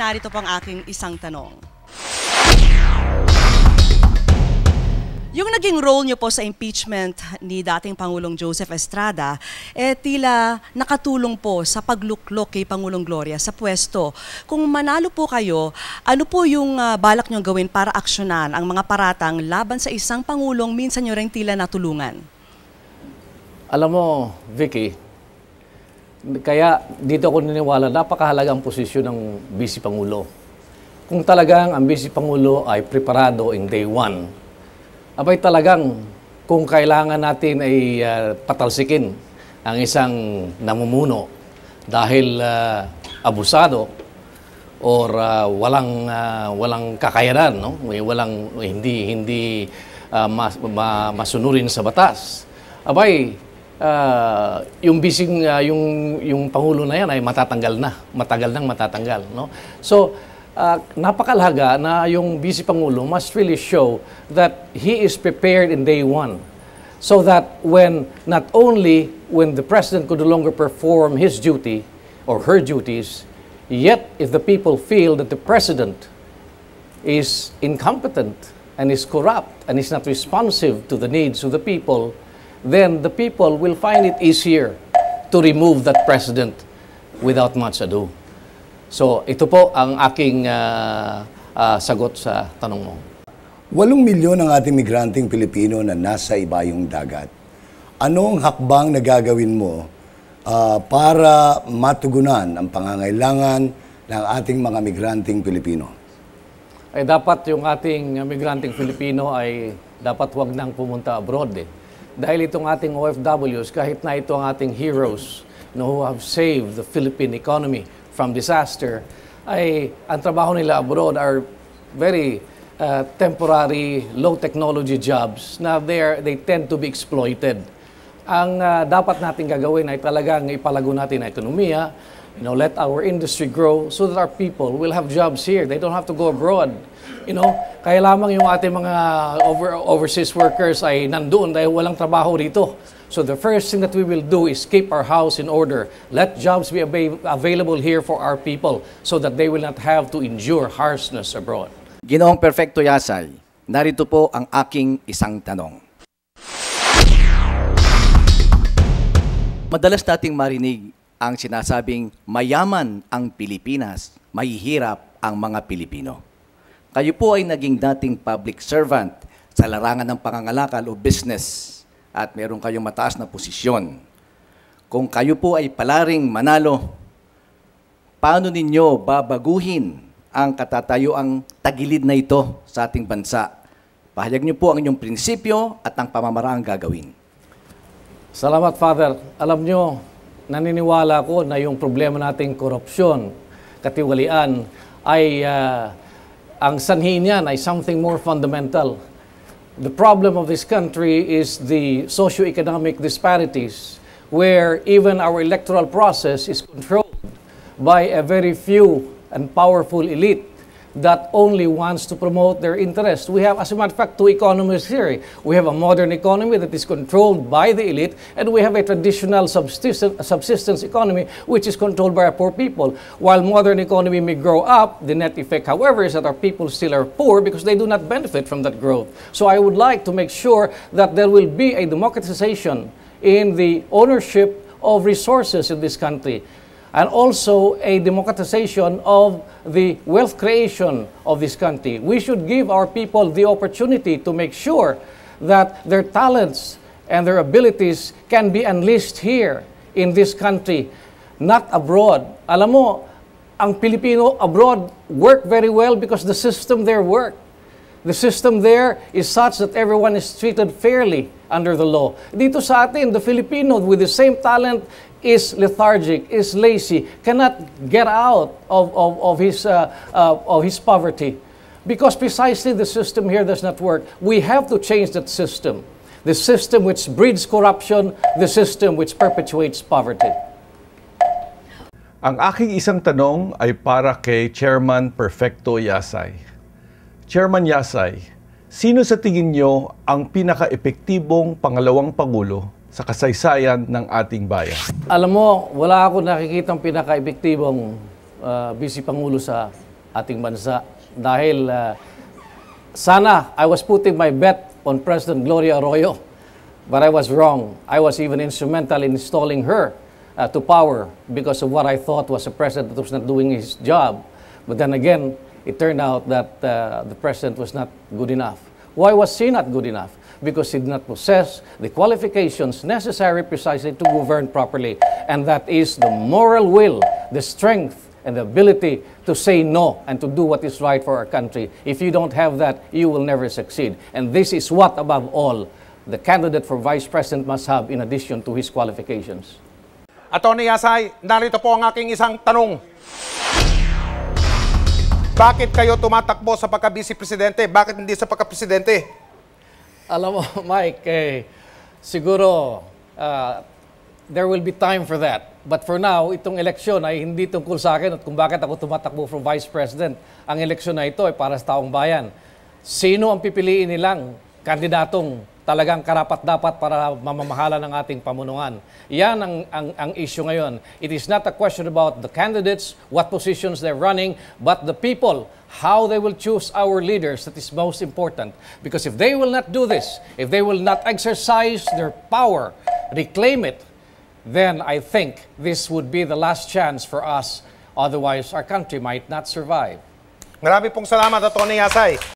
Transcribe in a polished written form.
narito po ang aking isang tanong. Yung naging role nyo po sa impeachment ni dating Pangulong Joseph Estrada, tila nakatulong po sa pagluklok kay Pangulong Gloria sa pwesto. Kung manalo po kayo, ano po yung balak nyo gawin para aksyonan ang mga paratang laban sa isang Pangulong minsan nyo rin tila natulungan? Alam mo, Vicky, kaya dito ako niniwala, napakahalagang posisyon ng Vice Pangulo. Kung talagang ang Vice Pangulo ay preparado in day one, abay talagang kung kailangan natin ay patalsikin ang isang namumuno dahil abusado or walang kakayanan, no? Hindi masunurin sa batas. Abay yung pangulo na yan ay matatanggal na, matagal nang matatanggal, no? So napakalaga na yung Vice Pangulo must really show that he is prepared in day one. So that not only when the President could no longer perform his duty or her duties, yet if the people feel that the President is incompetent and is corrupt and is not responsive to the needs of the people, then the people will find it easier to remove that President without much ado. So, ito po ang aking sagot sa tanong mo. 8 milyon ang ating migranteng Pilipino na nasa ibayong dagat. Anong hakbang na gagawin mo para matugunan ang pangangailangan ng ating mga migranteng Pilipino? Ay dapat yung ating migranteng Pilipino ay dapat wag nang pumunta abroad. Dahil itong ating OFWs, kahit na ito ang ating heroes who have saved the Philippine economy from disaster, ay ang trabaho nila abroad are very temporary, low technology jobs na they tend to be exploited. Ang dapat natin gagawin ay talagang ipalago natin ang ekonomiya, let our industry grow so that our people will have jobs here. They don't have to go abroad. Kaya lamang yung ating mga overseas workers ay nandoon dahil walang trabaho dito. So the first thing that we will do is keep our house in order. Let jobs be available here for our people so that they will not have to endure harshness abroad. Ginoong Perfecto Yasay, narito po ang aking isang tanong. Madalas nating marinig ang sinasabing mayaman ang Pilipinas, mahihirap ang mga Pilipino. Kayo po ay naging dating public servant sa larangan ng pangangalakal o business at meron kayong mataas na posisyon. Kung kayo po ay palaring manalo, paano ninyo babaguhin ang katatayuang tagilid na ito sa ating bansa? Pahayag niyo po ang inyong prinsipyo at ang pamamaraang gagawin. Salamat, Father. Alam nyo, naniniwala ko na yung problema nating korupsyon, katiwalian, ay ang sanhi niyan ay something more fundamental. The problem of this country is the socio-economic disparities, where even our electoral process is controlled by a very few and powerful elite that only wants to promote their interest. We have, as a matter of fact, two economists here. We have a modern economy that is controlled by the elite, and we have a traditional subsistence economy which is controlled by our poor people. While modern economy may grow up, the net effect, however, is that our people still are poor because they do not benefit from that growth. So I would like to make sure that there will be a democratization in the ownership of resources in this country, and also a democratization of the wealth creation of this country. We should give our people the opportunity to make sure that their talents and their abilities can be unleashed here in this country, not abroad. Alam mo, ang Pilipino abroad work very well because the system there work. The system there is such that everyone is treated fairly under the law. Dito sa atin, the Filipino with the same talent is lethargic, is lazy, cannot get out of his poverty. Because precisely the system here does not work. We have to change that system. The system which breeds corruption, the system which perpetuates poverty. Ang aking isang tanong ay para kay Chairman Perfecto Yasay. Chairman Yasay, sino sa tingin nyo ang pinaka-epektibong pangalawang Pangulo sa kasaysayan ng ating bayan? Alam mo, wala ako nakikitang pinaka-epektibong Vice Pangulo sa ating bansa. Dahil sana I was putting my bet on President Gloria Arroyo, but I was wrong. I was even instrumental in installing her to power because of what I thought was a president that was not doing his job. But then again, it turned out that the president was not good enough. Why was she not good enough? Because he did not possess the qualifications necessary precisely to govern properly. And that is the moral will, the strength, and the ability to say no and to do what is right for our country. If you don't have that, you will never succeed. And this is what, above all, the candidate for vice president must have in addition to his qualifications. Atty. Yasay, narito po ang aking isang tanong. Bakit kayo tumatakbo sa pagka-vice presidente? Bakit hindi sa pagka-presidente? Alam mo, Mike, siguro there will be time for that. But for now, itong eleksyon ay hindi tungkol sa akin at kung bakit ako tumatakbo for Vice President. Ang eleksyon na ito ay para sa taong bayan. Sino ang pipiliin nilang kandidatong talagang karapat-dapat para mamamahala ng ating pamunuan? Yan ang issue ngayon. It is not a question about the candidates, what positions they're running, but the people, how they will choose our leaders. That is most important. Because if they will not do this, if they will not exercise their power, reclaim it, then I think this would be the last chance for us. Otherwise, our country might not survive. Marami pong salamat, Atty. Yasay.